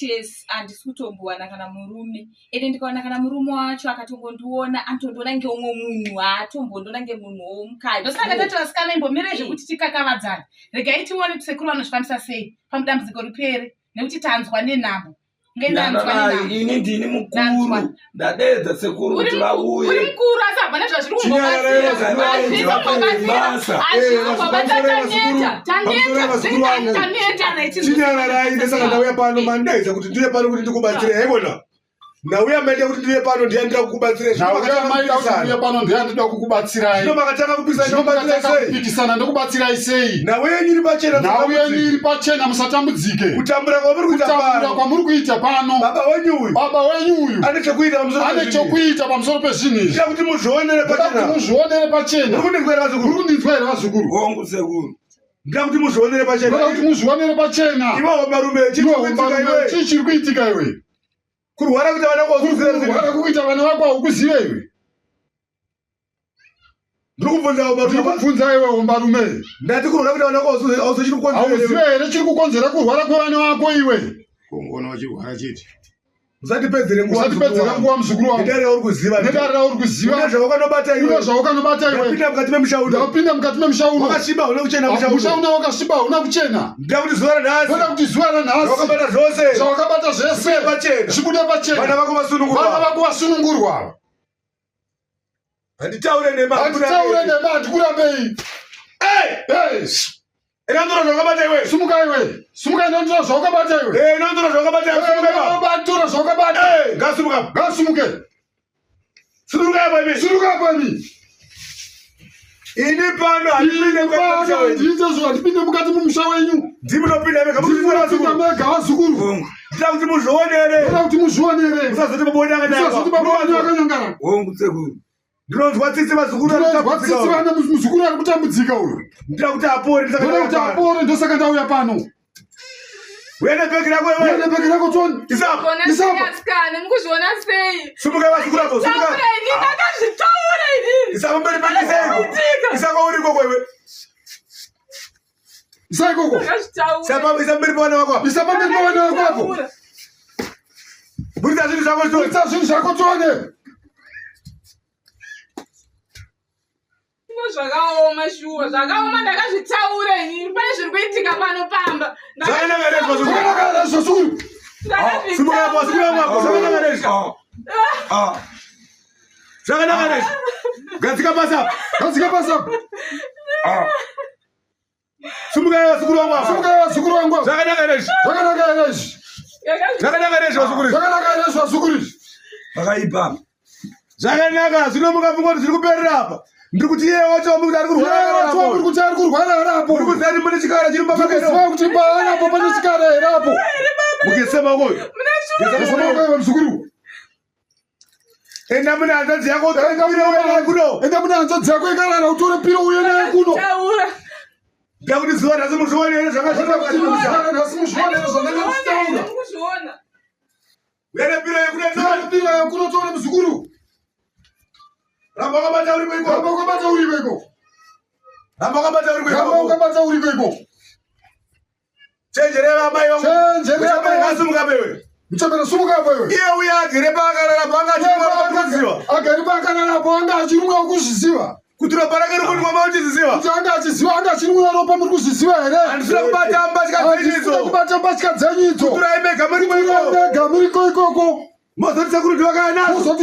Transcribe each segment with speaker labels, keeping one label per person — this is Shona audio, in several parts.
Speaker 1: chess handisi kutombowana kana murume ende ndikaona kana murume wacho akatongondiona anotondiona ngeumwe munhu haatombondiona ngemunhu womukadzi
Speaker 2: ndosaka tati vasikana imbomire zvekuti tikakavadzana regai tione sekuru vanozvifambisa sei pamudambudziko ripere nekuti tanzwa nenhamo
Speaker 3: ini ndini mukuru ndadedza sekuru kuti vauye
Speaker 2: uri mukuru asi hapana zvazviri
Speaker 4: kumbobatichinyararai ndesaka ndauya pano mandaidza kuti ndiye pano kuti ndikubatsire haibona nauya maita kuti ndiye pano ndiyandira kukubatsirai
Speaker 5: kupikisana ndikubatsirai sei
Speaker 4: nauye nyiri
Speaker 5: pachena musatambudzike
Speaker 4: kutambura
Speaker 5: kwamuri kuita pano baba wenyu uyu
Speaker 4: ane
Speaker 5: chokuita pamusoro pezvinhu izvi
Speaker 4: kuti muzvionere
Speaker 5: pachena uri kundinzwera vazukuru
Speaker 3: hongu sekuru
Speaker 4: ndira kuti muzvionere pachena ivo marume
Speaker 5: chii chiri kuitika iwe
Speaker 4: kurwara kuti vana
Speaker 5: kuita vana vako haukuziva iwe
Speaker 4: ndikubvunza
Speaker 5: iwe umbarume
Speaker 4: ndati kurwara kuti vana
Speaker 5: hauziva here chiri kukonzera kurwara kwevana vako iwe
Speaker 4: kongono wachirwara chiti usatipedzere nguva
Speaker 5: muzukuru wangu
Speaker 4: nedarira uri kuziva
Speaker 5: zvaukanobata iwe
Speaker 4: ndapinda mukati memushauro wakasviba una kuchena
Speaker 5: wakasviba una kuchena
Speaker 4: ndida kuti zuva ranhasi
Speaker 5: zvawakabata zvese zvibude pachena
Speaker 4: vana vako
Speaker 5: vasunungurwa
Speaker 4: handitaure nema
Speaker 5: handikurambei
Speaker 4: inandora zvawakabata iwe
Speaker 5: sumuka inandora zvawakabata iwe
Speaker 4: inandora zvawakabata
Speaker 5: inandora zvawakabata
Speaker 4: ngasumuke sunuruka apa imi ini pano
Speaker 5: handipinde mukati mumusha wenyu
Speaker 4: ndimunopinda mega
Speaker 5: vazukuru
Speaker 4: ndida kuti muzvionere musazoti mabonye
Speaker 5: akanyangara
Speaker 3: hongu sekuru
Speaker 4: ndinonzwa tsitsi
Speaker 5: vana muzukuru ari kutambudzika uyu
Speaker 4: ndida kuti apore
Speaker 5: ndosaka ndauya pano
Speaker 4: uyane bhegi rako toni
Speaker 1: mukuzviona sei
Speaker 4: sumuka vazukuru apo
Speaker 1: ndakazvitaura inini
Speaker 4: isapamberi pakiseiisakauriko kwewe
Speaker 5: isaikoko
Speaker 4: isapamberi pavana vako
Speaker 5: apo
Speaker 4: buritsa zvinhu zvako
Speaker 5: tone
Speaker 1: zvakaoma shuwa zvakaoma ndakazvitaura inini pane zviri kuitika pano pamba
Speaker 4: zvakanaka nezvo gadzika pasa sumukai vazukuru vangu zvakanaka nezvo
Speaker 5: vazukuru
Speaker 3: vakaipa
Speaker 4: zvakanaka zvino mukafunga kuti zviri kuperera apa ndiri kuti iye wacho kuti ari kurwara arapo uri kuziva kuti mune chikara chiri
Speaker 5: mubaba kuti paanapo pane chikara here apo
Speaker 4: mugese makoyo
Speaker 5: muzukuru
Speaker 4: enda mune hanzvadzi yako
Speaker 5: ikarara utore piro uye naye kuno
Speaker 4: nda kuti zuva nhasi muzvionere
Speaker 5: zvakashaaasi muzvionere zvandakazvitaura
Speaker 4: uyane piro
Speaker 5: yekuno tore muzukuru
Speaker 4: ramba wakabata uri kweko chenjere vamai vanguasumuka bewe
Speaker 5: muchapera sumuka bewe
Speaker 4: iye uya agere paakararapo
Speaker 5: agari paakararapo anga achirumwa kuzviziva
Speaker 4: kuti ropa rake rikuni kwama uchiziziva
Speaker 5: kuti anga achiziva anga achirumwa ropa muri kuzviziva here
Speaker 4: handisina kubata mbatya dzenyidzo
Speaker 5: kuturaimega muriko ikoko
Speaker 4: mozoti sekuru ndiwakawanazvo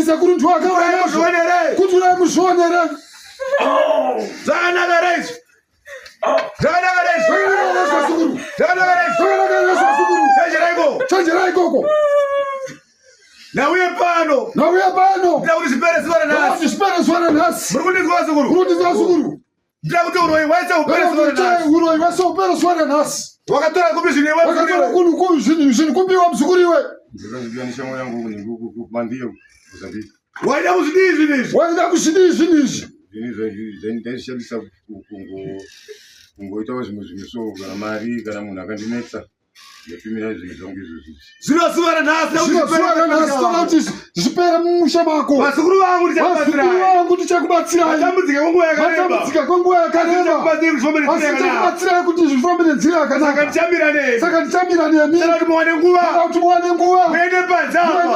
Speaker 5: kuti urai muzvionere
Speaker 4: zvakanaka reizvi
Speaker 5: chenjera ikoko
Speaker 4: nauye pano ndida kuti zvipere zuva ranhasi muri kundinzwa zukuru ndida kuti uroyi
Speaker 5: wese upere zuva ranhasi
Speaker 4: wakatora kupi
Speaker 5: zvinhu kupiwa muzukuru iwe
Speaker 4: waida kuzvidii zvinhu izvi
Speaker 5: ndaishandisa kungoitawo zvimwe so kana mari kana munhu akandinetsa
Speaker 3: Zvinosuvara nhasi
Speaker 4: kuti zvipere mumusha mako.
Speaker 3: Vazukuru vangu
Speaker 4: ndichakubatsirai.
Speaker 3: Matambudziko kwenguva yakareba.
Speaker 4: Matambudziko kwenguva yakareba. Asichakubatsirai kuti zvifambe nenzira yakanaka. Saka ndichamira nemi. Kuti muwane nguva. Muende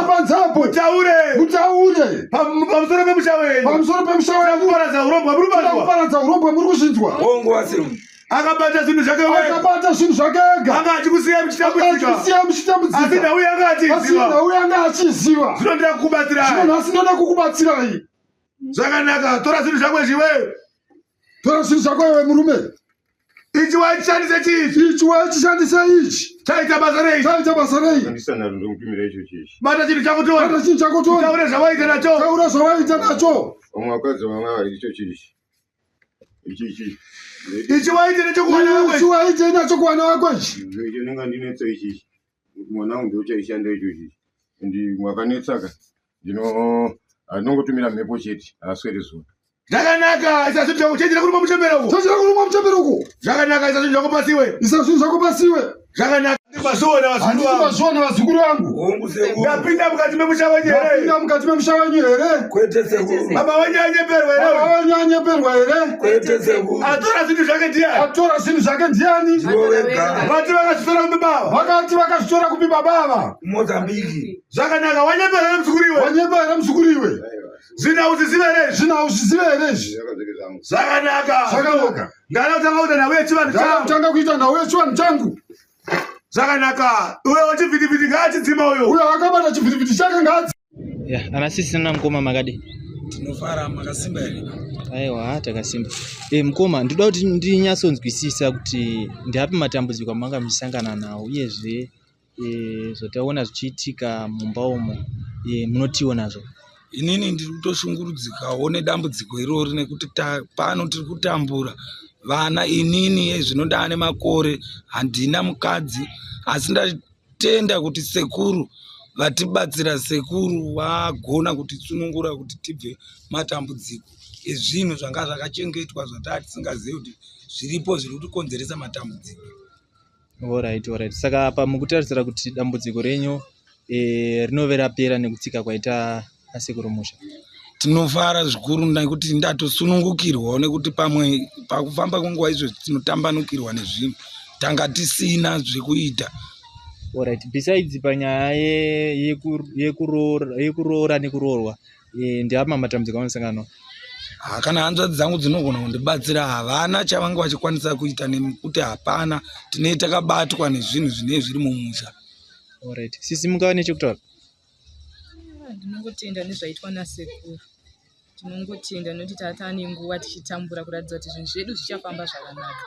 Speaker 4: panzapo. Mutaure. Pamusoro pemusha wenyu. Kuparadza urombo muri kuzvinzwa. Akabata zvinhu zvake ega. Anga achikusiya muchitambudzika. Asi nhau yanga achiziva. Zvinoda kukubatsirai. Zvakanaka, tora zvinhu zvako zviwe. Tora zvinhu zvako iwe murume. Ichi wachishandisa ichi. Chaita basa rei. Bata chinhu chako tora. Taura zvawaita nacho. Ichi waite nacho kuwana wako ichi.
Speaker 5: Mwana wangu uchaishanda ichochi. Mwakanetsaka. Anongotumira mhepo chete, aswere zuva.
Speaker 3: Zvakanaka, isa zvinhu zvako chete kuruma muchemberoko. Zvakanaka, isa zvinhu zvako pasiwe. Zvakanaka. Ndibazviona vazukuru vangu. Ndapinda mukati memusha wenyu here? Kwete sekuru. Baba wenyu anyeperwa here? Kwete sekuru. Atora zvinhu zvake ndiani? Vati vakazvitora kumbiba baba. Mozambiki. Zvakanaka, wanyeperwa nemuzukuru iwe. Zvina uzizive here? Zvakanaka. Ndana utanga kuita nawe chivanhu changu. Zvakanaka, uyo chivhitivhiti ngaachidzima uyo. Uyo akabata chivhitivhiti chake ngaadzi.
Speaker 6: Ana sisi mukoma makadi.
Speaker 3: Tinofara makasimba here.
Speaker 6: Aiwa, takasimba. Mukoma, ndoda kuti ndinyatsonzwisisa kuti ndiapi matambudziko amanga muchisangana nawo uyezve zvotaona zvichiitika mumba umo munotionazvo.
Speaker 3: Inini ndiri kutoshungurudzikawo nedambudziko irori nekuti pano tiri kutambura vana. Inini zvinoda ane makore, handina mukadzi, asi ndatenda kuti sekuru vatibatsira. Sekuru wagona kuti tsunungura kuti tibve matambudziko ezvinhu zvanga zvakachengetwa zvataa tisingazivi kuti zviripo zviri kutikonzeresa matambudziko.
Speaker 6: Alright. Saka apa mukutarisira kuti dambudziko renyu rinove rapera nekutsika kwaita asekuru musha.
Speaker 3: Tinofara zvikuru nekuti ndatosunungukirwa nekuti pamwe pakufamba kwenguva izvo tinotambanukirwa nezvinhu tanga tisina zvekuita.
Speaker 6: Alright. Besides panyaya yekuroora nekuroorwa, ndiapa matambudziko anosangana nawo?
Speaker 3: Kana hanzvadzi dzangu dzinogona kundibatsira, havana chavanga vachikwanisa kuita nekuti hapana, tinee takabatwa nezvinhu zvinee zviri mumusha.
Speaker 6: Alright. Sisi mungava nechekutaura?
Speaker 1: Ndinongotenda nezvaitwa nasekuru. Tinongotenda nekuti tata nenguva tichitambura kuratidza kuti zvinhu zvedu zvichafamba zvakanaka.